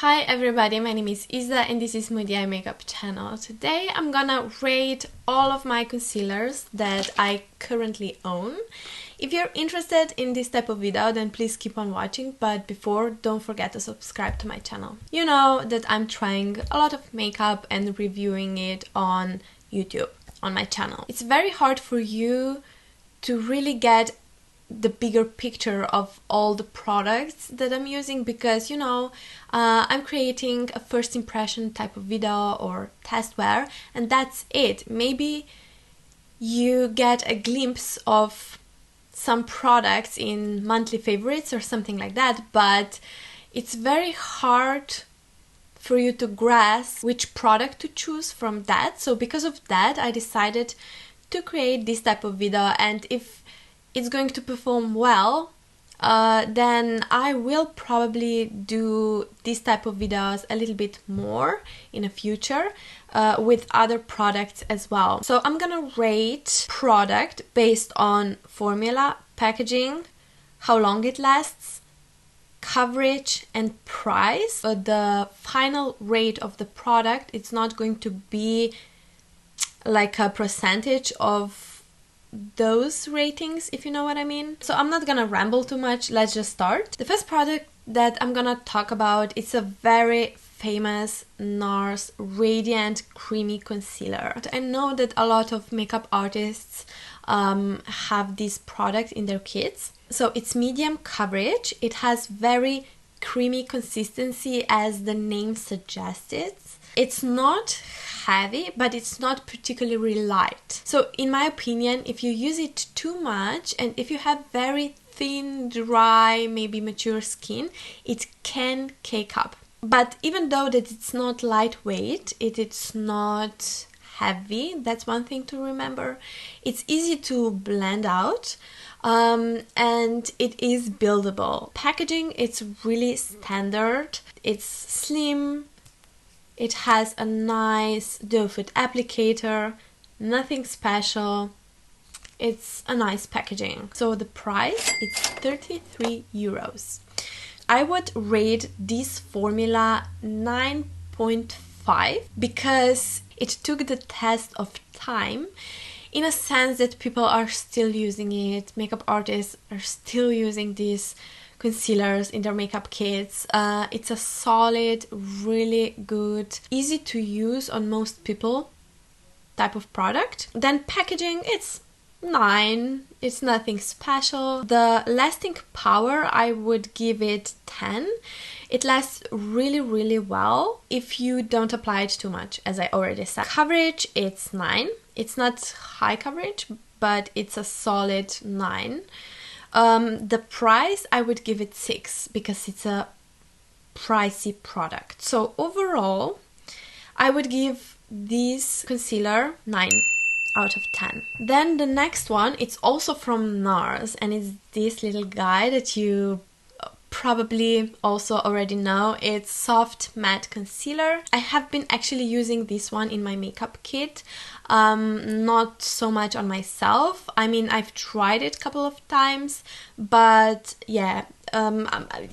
Hi everybody, my name is Isa and this is Moody Eye Makeup channel. Today I'm gonna rate all of my concealers that I currently own. If you're interested in this type of video, then please keep on watching, but before, don't forget to subscribe to my channel. You know that I'm trying a lot of makeup and reviewing it on YouTube, on my channel. It's very hard for you to really get the bigger picture of all the products that I'm using because, I'm creating a first impression type of video or test wear, and that's it. Maybe you get a glimpse of some products in monthly favorites or something like that, but it's very hard for you to grasp which product to choose from that. So because of that, I decided to create this type of video, and if it's going to perform well, then I will probably do this type of videos a little bit more in the future with other products as well. So I'm gonna rate product based on formula, packaging, how long it lasts, coverage and price. The final rate of the product, it's not going to be like a percentage of those ratings, if you know what I mean. So I'm not gonna ramble too much, let's just start. The first product that I'm gonna talk about is a very famous Nars Radiant Creamy Concealer. I know that a lot of makeup artists have this product in their kits. So it's medium coverage, it has very creamy consistency as the name suggests. It's not heavy, but it's not particularly light. So in my opinion, if you use it too much and if you have very thin, dry, maybe mature skin, it can cake up. But even though that it's not lightweight, it's not heavy, that's one thing to remember. It's easy to blend out. And it is buildable. Packaging, it's really standard. It's slim. It has a nice doe foot applicator, nothing special. It's a nice packaging. So the price is 33 euros. I would rate this formula 9.5 because it took the test of time, in a sense that people are still using it, makeup artists are still using these concealers in their makeup kits. It's a solid, really good, easy to use on most people type of product. Then packaging, it's 9, it's nothing special. The lasting power, I would give it 10. It lasts really, really well if you don't apply it too much, as I already said. Coverage, it's 9. It's not high coverage, but it's a solid 9. The price, I would give it 6 because it's a pricey product. So overall, I would give this concealer 9 out of 10. Then the next one, it's also from Nars, and it's this little guy that you probably also already know. It's Soft Matte Concealer. I have been actually using this one in my makeup kit, not so much on myself. I mean, I've tried it a couple of times, but yeah,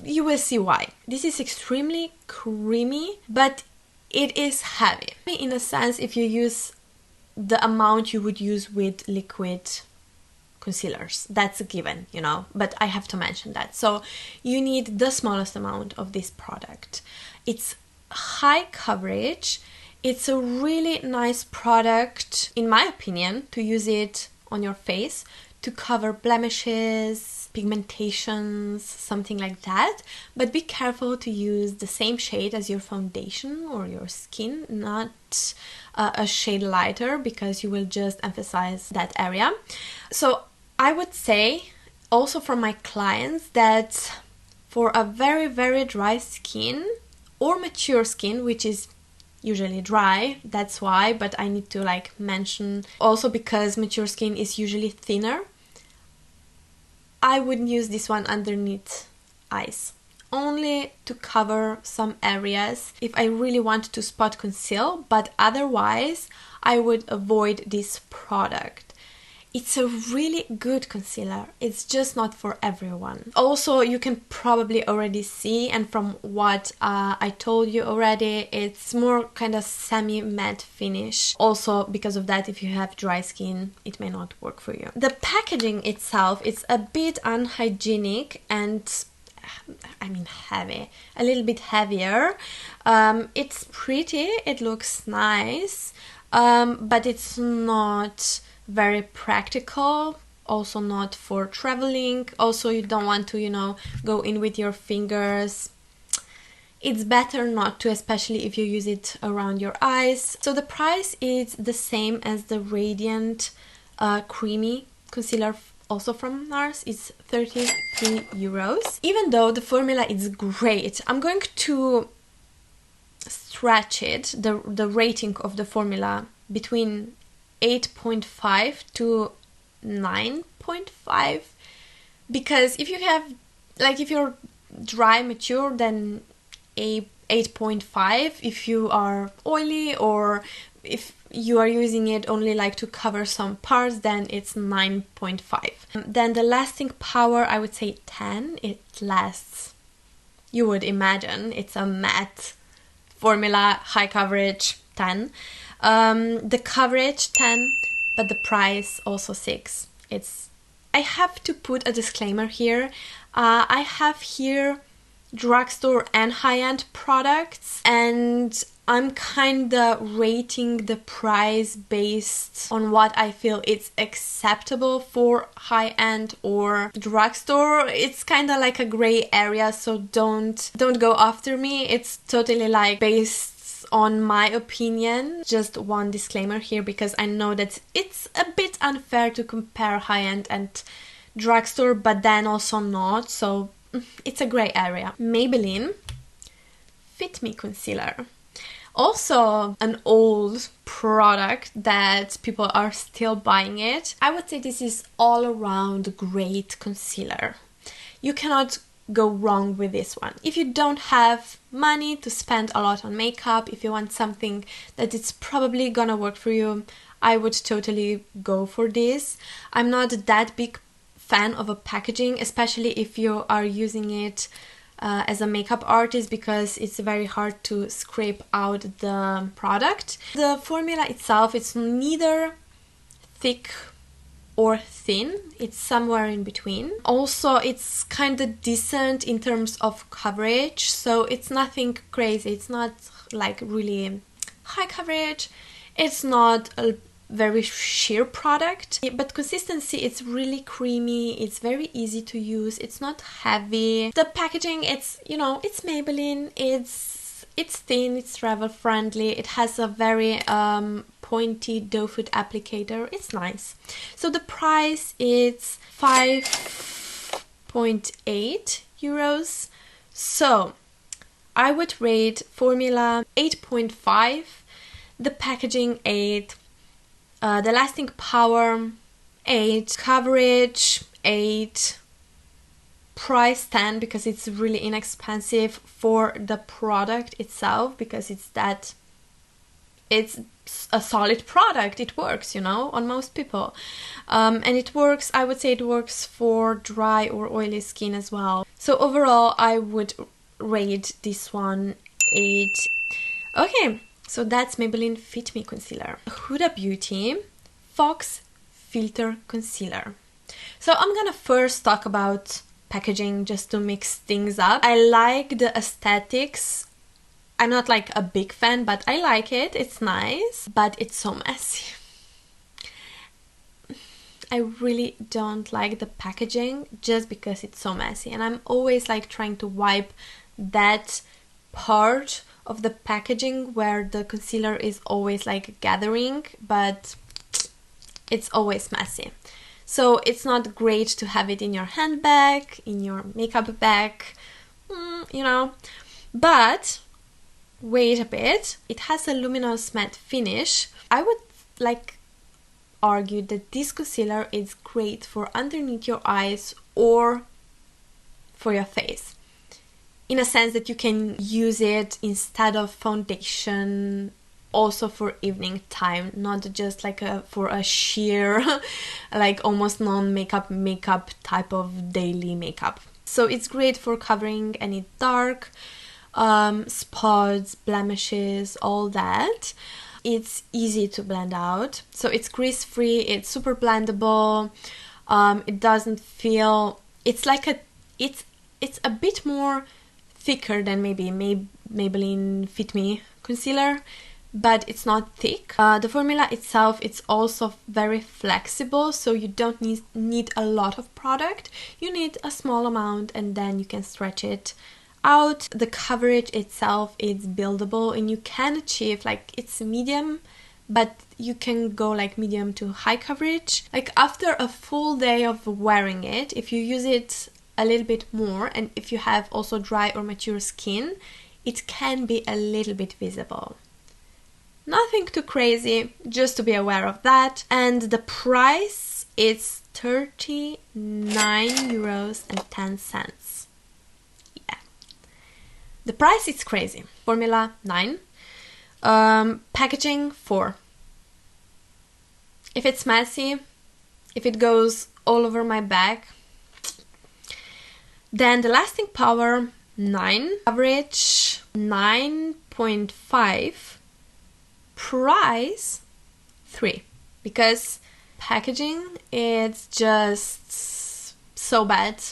you will see why. This is extremely creamy, but it is heavy. In a sense, if you use the amount you would use with liquid concealers, that's a given, but I have to mention that. So you need the smallest amount of this product. It's high coverage. It's a really nice product, in my opinion, to use it on your face to cover blemishes, pigmentations, something like that. But be careful to use the same shade as your foundation or your skin, not a shade lighter, because you will just emphasize that area. So I would say also from my clients that for a very, very dry skin or mature skin, which is usually dry, that's why, but I need to mention also because mature skin is usually thinner, I wouldn't use this one underneath eyes, only to cover some areas if I really want to spot conceal, but otherwise I would avoid this product. It's a really good concealer. It's just not for everyone. Also, you can probably already see, and from what I told you already, it's more kind of semi-matte finish. Also, because of that, if you have dry skin, it may not work for you. The packaging itself, it's a bit unhygienic and I mean heavy, a little bit heavier. It's pretty, it looks nice, but it's not very practical, also not for traveling. Also, you don't want to, you know, go in with your fingers. It's better not to, especially if you use it around your eyes. So the price is the same as the Radiant Creamy Concealer, also from Nars. It's 33 euros. Even though the formula is great, I'm going to stretch it, the rating of the formula, between 8.5 to 9.5, because if you have, like, if you're dry mature, then 8.5. If you are oily, or if you are using it only like to cover some parts, then it's 9.5. Then the lasting power, I would say 10. It lasts, you would imagine, it's a matte formula, high coverage, 10. The coverage 10, but the price also 6. I have to put a disclaimer here. I have here drugstore and high-end products, and I'm kinda rating the price based on what I feel it's acceptable for high-end or drugstore. It's kinda like a gray area, so don't go after me. It's totally like based on my opinion. Just one disclaimer here, because I know that it's a bit unfair to compare high-end and drugstore, but then also not, so it's a gray area. Maybelline Fit Me Concealer. Also an old product that people are still buying it. I would say this is all around great concealer. You cannot go wrong with this one. If you don't have money to spend a lot on makeup, if you want something that it's probably gonna work for you, I would totally go for this. I'm not that big fan of a packaging, especially if you are using it as a makeup artist, because it's very hard to scrape out the product. The formula itself, it's neither thick or thin, it's somewhere in between. Also, it's kind of decent in terms of coverage, so it's nothing crazy. It's not like really high coverage, it's not a very sheer product, but consistency, it's really creamy, it's very easy to use, it's not heavy. The packaging, it's, you know, it's Maybelline, it's thin, it's travel friendly, it has a very pointy doe foot applicator, it's nice. So the price is 5.8 euros. So I would rate formula 8.5, the packaging 8, the lasting power 8, coverage 8, price 10, because it's really inexpensive for the product itself, because it's a solid product. It works, you know, on most people, and it works, I would say it works for dry or oily skin as well. So overall I would rate this one 8. Okay, so that's Maybelline Fit Me Concealer. Huda Beauty Faux Filter Concealer. So I'm gonna first talk about packaging, just to mix things up. I like the aesthetics. I'm not like a big fan, but I like it. It's nice, but it's so messy. I really don't like the packaging just because it's so messy, and I'm always like trying to wipe that part of the packaging where the concealer is always like gathering, but it's always messy. So it's not great to have it in your handbag, in your makeup bag, you know. But wait a bit, it has a luminous matte finish. I would like argue that this concealer is great for underneath your eyes or for your face, in a sense that you can use it instead of foundation also for evening time, not just like for a sheer like almost makeup type of daily makeup. So it's great for covering any dark spots, blemishes, all that. It's easy to blend out, so it's grease free, it's super blendable. It doesn't feel, it's like it's a bit more thicker than maybe Maybelline Fit Me concealer, but it's not thick. The formula itself, it's also very flexible, so you don't need a lot of product. You need a small amount and then you can stretch it out. The coverage itself is buildable and you can achieve, like, it's medium, but you can go like medium to high coverage. Like after a full day of wearing it, if you use it a little bit more and if you have also dry or mature skin, it can be a little bit visible. Nothing too crazy, just to be aware of that. And the price is €39.10. Yeah. The price is crazy. Formula 9. Packaging 4. If it's messy, if it goes all over my bag, then the lasting power 9, coverage 9.5, price 3, because packaging is just so bad.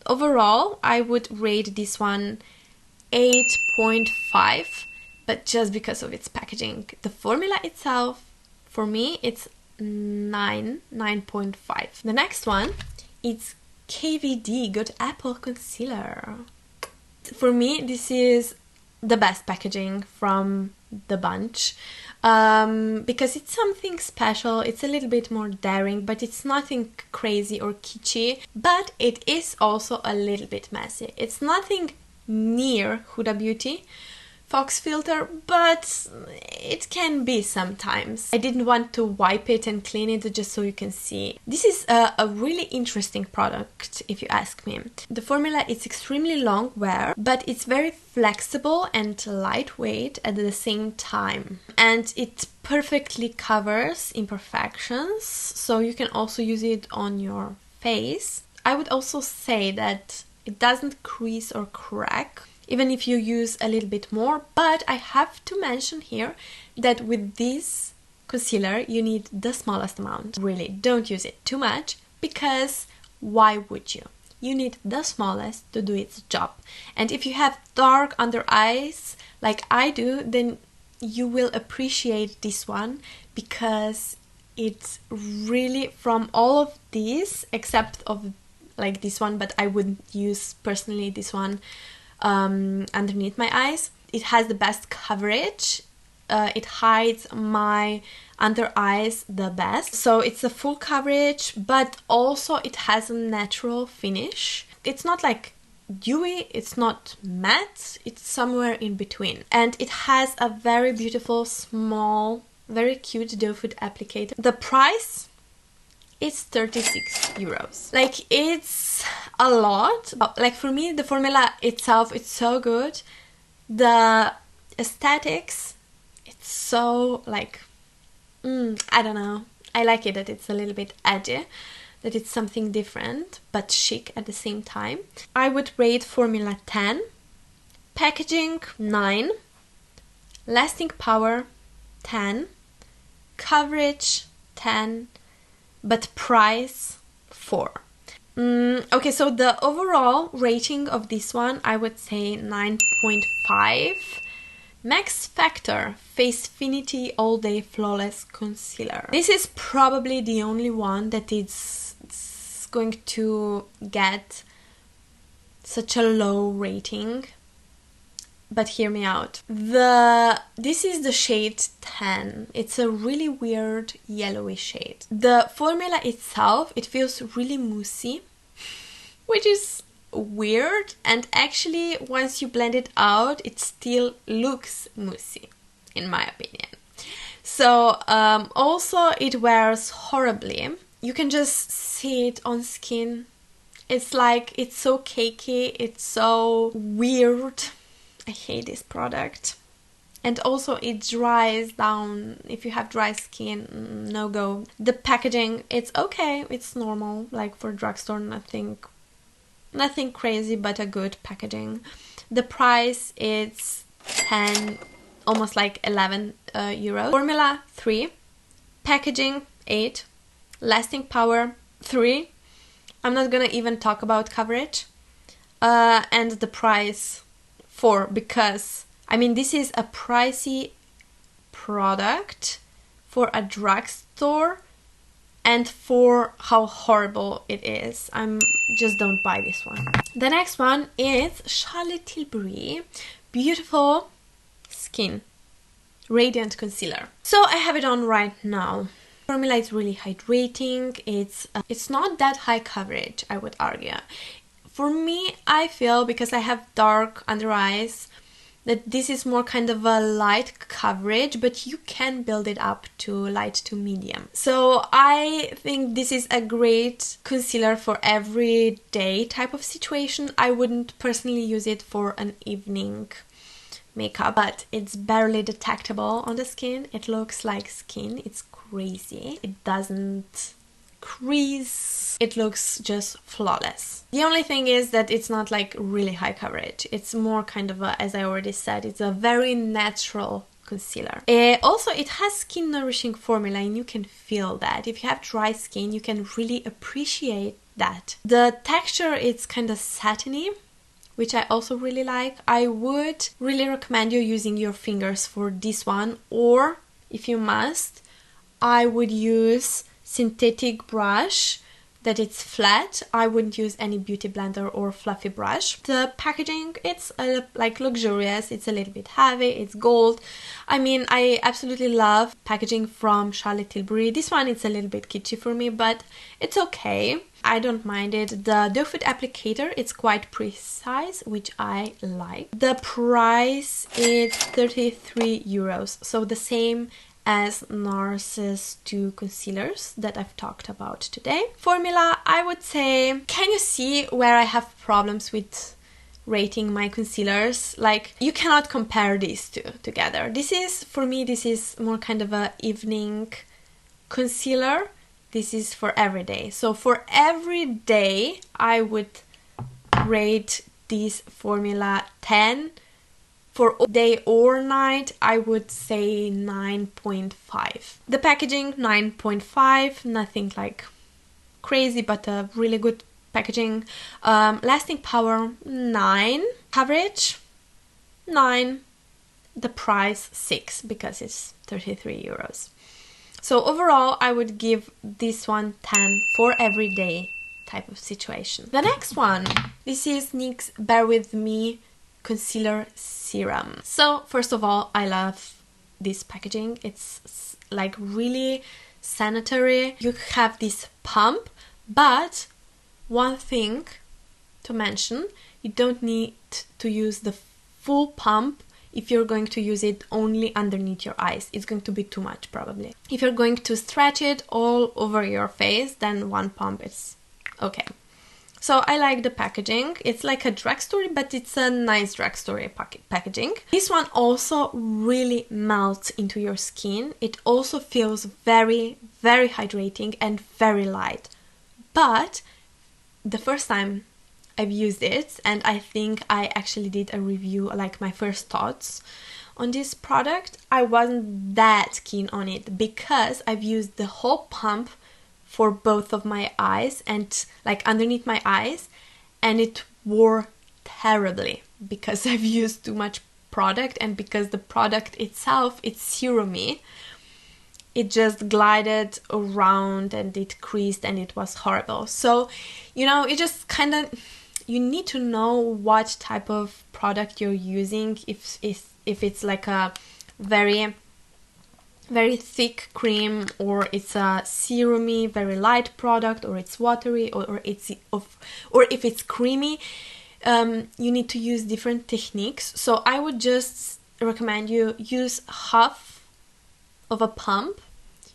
Overall, I would rate this one 8.5, but just because of its packaging. The formula itself, for me, it's 9.5. The next one is KVD Good Apple Concealer. For me, this is the best packaging from the bunch, because it's something special. It's a little bit more daring, but it's nothing crazy or kitschy, but it is also a little bit messy. It's nothing near Huda Beauty Faux filter, but it can be sometimes. I didn't want to wipe it and clean it just so you can see. This is a really interesting product, if you ask me. The formula is extremely long wear, but it's very flexible and lightweight at the same time. And it perfectly covers imperfections, so you can also use it on your face. I would also say that it doesn't crease or crack, even if you use a little bit more, but I have to mention here that with this concealer you need the smallest amount. Really, don't use it too much, because why would you? You need the smallest to do its job. And if you have dark under eyes like I do, then you will appreciate this one, because it's really, from all of these, except of like this one, but I wouldn't use personally this one underneath my eyes. It has the best coverage. It hides my under eyes the best. So it's a full coverage, but also it has a natural finish. It's not like dewy, it's not matte, it's somewhere in between. And it has a very beautiful, small, very cute doe foot applicator. The price is €36. Like, it's a lot. Like, for me, the formula itself, it's so good. The aesthetics, it's so, like, I don't know. I like it that it's a little bit edgy, that it's something different, but chic at the same time. I would rate formula 10. Packaging 9. Lasting power 10. Coverage 10. But price 4. Okay, so the overall rating of this one, I would say 9.5. Max Factor Facefinity All Day Flawless Concealer. This is probably the only one that is going to get such a low rating. But hear me out. This is the shade 10. It's a really weird yellowy shade. The formula itself, it feels really moussey, which is weird. And actually, once you blend it out, it still looks moussey, in my opinion. So, also it wears horribly. You can just see it on skin. It's like, it's so cakey, it's so weird. I hate this product. and also it dries down. If you have dry skin, no go. The packaging, it's okay, it's normal, like for drugstore, nothing crazy, but a good packaging. The price is 10, almost like 11 euros. Formula 3, packaging 8, lasting power 3. I'm not gonna even talk about coverage. And the price 4, because I mean this is a pricey product for a drugstore and for how horrible it is. Just don't buy this one. The next one is Charlotte Tilbury Beautiful Skin Radiant Concealer. So I have it on right now. Formula is really hydrating. It's not that high coverage, I would argue. For me, I feel, because I have dark under eyes, that this is more kind of a light coverage, but you can build it up to light to medium. So I think this is a great concealer for everyday type of situation. I wouldn't personally use it for an evening makeup, but it's barely detectable on the skin. It looks like skin. It's crazy. It doesn't crease. It looks just flawless. The only thing is that it's not like really high coverage. It's more kind of a, as I already said, it's a very natural concealer. Also, it has skin nourishing formula, and you can feel that. If you have dry skin, you can really appreciate that. The texture is kind of satiny, which I also really like. I would really recommend you using your fingers for this one, or if you must, I would use synthetic brush that it's flat. I wouldn't use any beauty blender or fluffy brush. The packaging, it's like luxurious, it's a little bit heavy, it's gold. I mean, I absolutely love packaging from Charlotte Tilbury. This one, it's a little bit kitschy for me, but it's okay. I don't mind it. The doe foot applicator, it's quite precise, which I like. The price is 33 euros, so the same as Nars's 2 concealers that I've talked about today. Formula, I would say, can you see where I have problems with rating my concealers? Like, you cannot compare these two together. This is, for me, this is more kind of a evening concealer. This is for every day. So for every day, I would rate this formula 10. For day or night, I would say 9.5. The packaging, 9.5, nothing like crazy, but a really good packaging. Lasting power, 9. Coverage, 9. The price, 6, because it's 33 euros. So overall, I would give this one 10 for everyday type of situation. The next one, this is NYX Bear With Me Concealer Serum. So first of all, I love this packaging. It's like really sanitary. You have this pump, but one thing to mention, you don't need to use the full pump if you're going to use it only underneath your eyes. It's going to be too much probably. If you're going to stretch it all over your face, then one pump is okay. So I like the packaging. It's like a drugstore, but it's a nice drugstore packaging. This one also really melts into your skin. It also feels very, very hydrating and very light. But the first time I've used it, and I think I actually did a review, like my first thoughts on this product, I wasn't that keen on it because I've used the whole pump for both of my eyes and like underneath my eyes, and it wore terribly because I've used too much product, and because the product itself, it's serumy, it just glided around and it creased and it was horrible. So, you know, it just kind of, you need to know what type of product you're using. If it's like a very thick cream, or it's a serumy, very light product, or it's watery, or if it's creamy, you need to use different techniques. So I would just recommend you use half of a pump,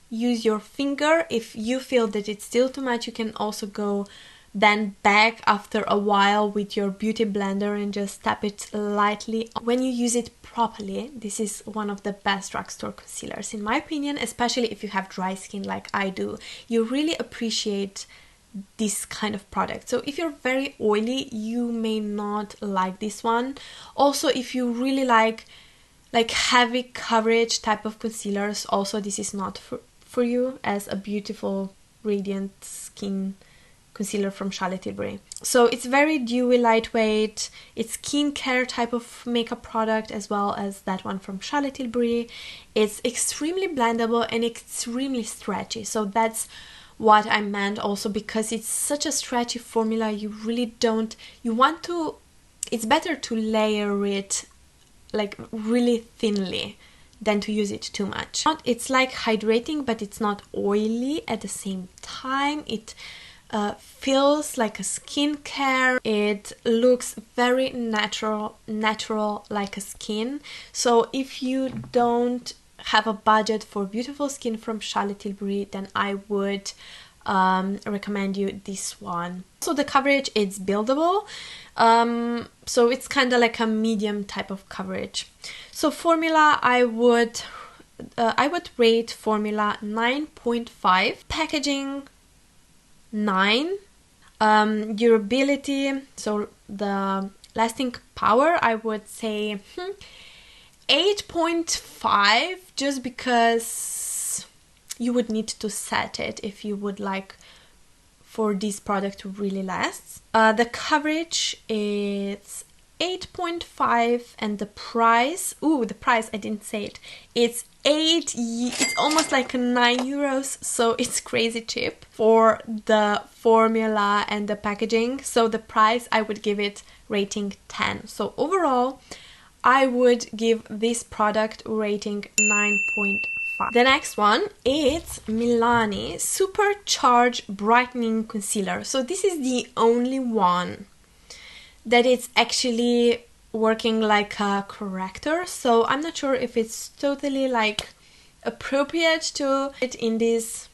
use your finger. If you feel that it's still too much, you can also go then back after a while with your beauty blender and just tap it lightly. When you use it properly, this is one of the best drugstore concealers in my opinion, especially if you have dry skin like I do. You really appreciate this kind of product. So if you're very oily, you may not like this one. Also, if you really like heavy coverage type of concealers, also this is not for you, as a beautiful radiant skin concealer from Charlotte Tilbury. So it's very dewy, lightweight. It's skincare type of makeup product as well as that one from Charlotte Tilbury. It's extremely blendable and extremely stretchy. So that's what I meant also, because it's such a stretchy formula. You really don't, it's better to layer it like really thinly than to use it too much. It's like hydrating, but it's not oily at the same time. It feels like a skincare. It looks very natural like a skin. So if you don't have a budget for beautiful skin from Charlotte Tilbury, then I would recommend you this one. So the coverage, it's buildable, so it's kind of like a medium type of coverage. So formula, I would rate formula 9.5, packaging 9, durability, so the lasting power, I would say 8.5, just because you would need to set it if you would like for this product to really last. The coverage is 8.5, and the price, I didn't say it, it's almost like 9 euros, so it's crazy cheap for the formula and the packaging. So the price, I would give it rating 10. So overall, I would give this product rating 9.5. The next one is Milani Supercharged Brightening Concealer. So this is the only one that it's actually working like a corrector. So I'm not sure if it's totally like appropriate to it in this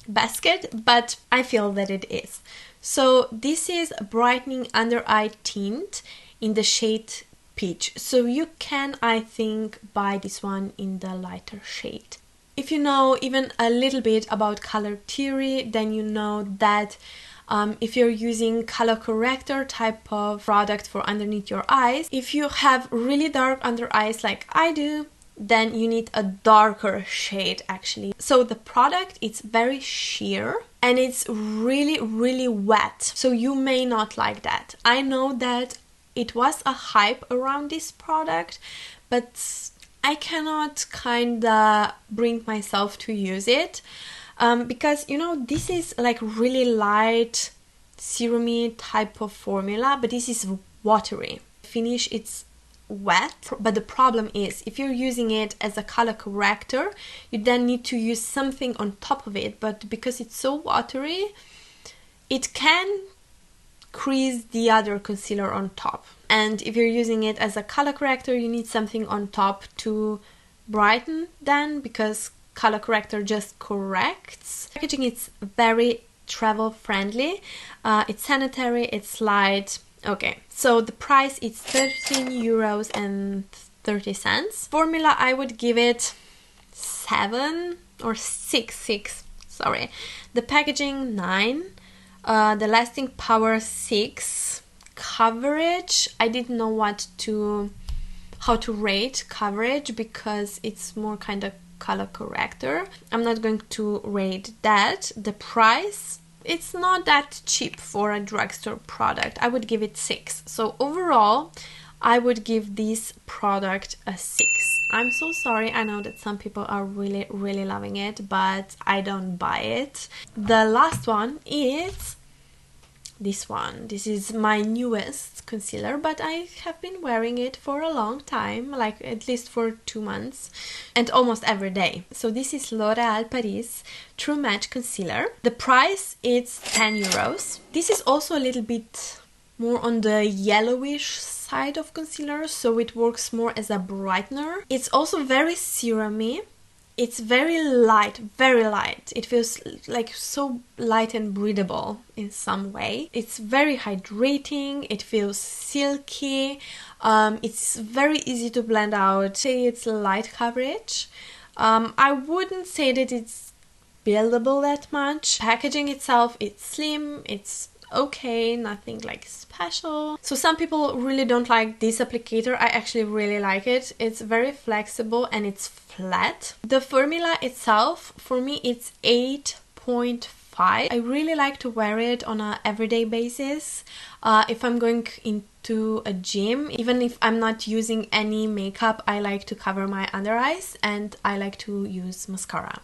basket, but I feel that it is. So this is brightening under eye tint in the shade Peach. So you can, I think, buy this one in the lighter shade. If you know even a little bit about color theory, then you know that if you're using color corrector type of product for underneath your eyes, if you have really dark under eyes like I do, then you need a darker shade actually. So the product, it's very sheer and it's really wet. So you may not like that. I know that it was a hype around this product, but I cannot kinda bring myself to use it. Because, you know, this is like really light, serumy type of formula, but this is watery. Finish, it's wet, but the problem is if you're using it as a color corrector, you then need to use something on top of it, but because it's so watery, it can crease the other concealer on top. And if you're using it as a color corrector, you need something on top to brighten then, because color corrector just corrects. Packaging is very travel friendly, it's sanitary, it's light. Okay, so the price is 13 euros and 30 cents. Formula, I would give it 7 or 6, sorry. The packaging 9, the lasting power 6, coverage, I didn't know how to rate coverage because it's more kind of color corrector. I'm not going to rate that. The price, it's not that cheap for a drugstore product. I would give it 6. So overall, I would give this product a 6. I'm so sorry. I know that some people are really loving it, but I don't buy it. The last one is this one. This is my newest concealer, but I have been wearing it for a long time, like at least for 2 months, and almost every day. So this is L'Oréal Paris True Match Concealer. The price is 10 euros. This is also a little bit more on the yellowish side of concealer, so it works more as a brightener. It's also very serumy, It's very light, very light. It feels like so light and breathable in some way. It's very hydrating, it feels silky, it's very easy to blend out. Say it's light coverage. I wouldn't say that it's buildable that much. Packaging itself, it's slim, it's okay, nothing like special. So some people really don't like this applicator. I actually really like it. It's very flexible and it's flat. The formula itself, for me, it's 8.5. I really like to wear it on an everyday basis. If I'm going into a gym, even if I'm not using any makeup, I like to cover my under eyes and I like to use mascara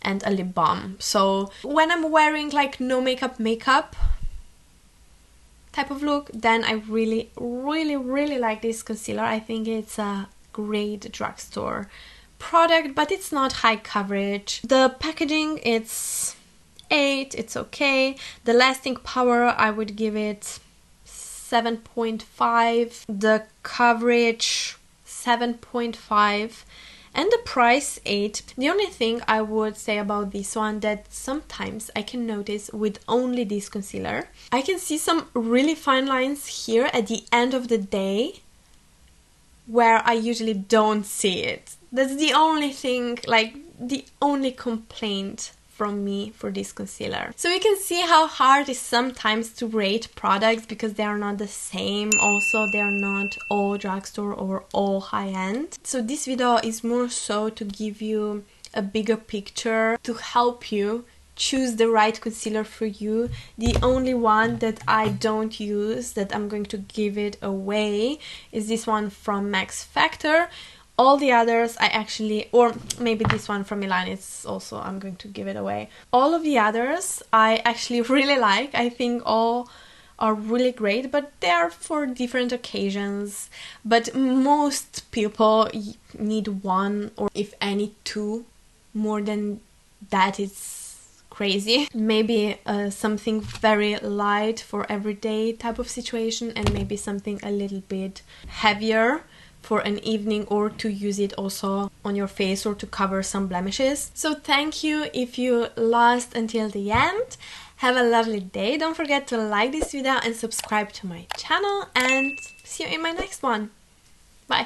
and a lip balm. So when I'm wearing like no makeup type of look, then I really like this concealer. I think it's a great drugstore product, but it's not high coverage. The packaging, it's 8, it's okay. The lasting power, I would give it 7.5. The coverage, 7.5. And the price, 8. The only thing I would say about this one that sometimes I can notice with only this concealer, I can see some really fine lines here at the end of the day where I usually don't see it. That's the only thing, like the only complaint from me for this concealer. So you can see how hard it is sometimes to rate products because they are not the same. Also, they are not all drugstore or all high-end. So this video is more so to give you a bigger picture, to help you choose the right concealer for you. The only one that I don't use, that I'm going to give it away, is this one from Max Factor. All the others I actually, or maybe this one from Milani, it's also, I'm going to give it away. All of the others I actually really like. I think all are really great, but they are for different occasions. But most people need one, or if any, two. More than that, it's crazy. Maybe something very light for everyday type of situation, and maybe something a little bit heavier for an evening, or to use it also on your face or to cover some blemishes. So thank you if you last until the end. Have a lovely day. Don't forget to like this video and subscribe to my channel, and see you in my next one. Bye.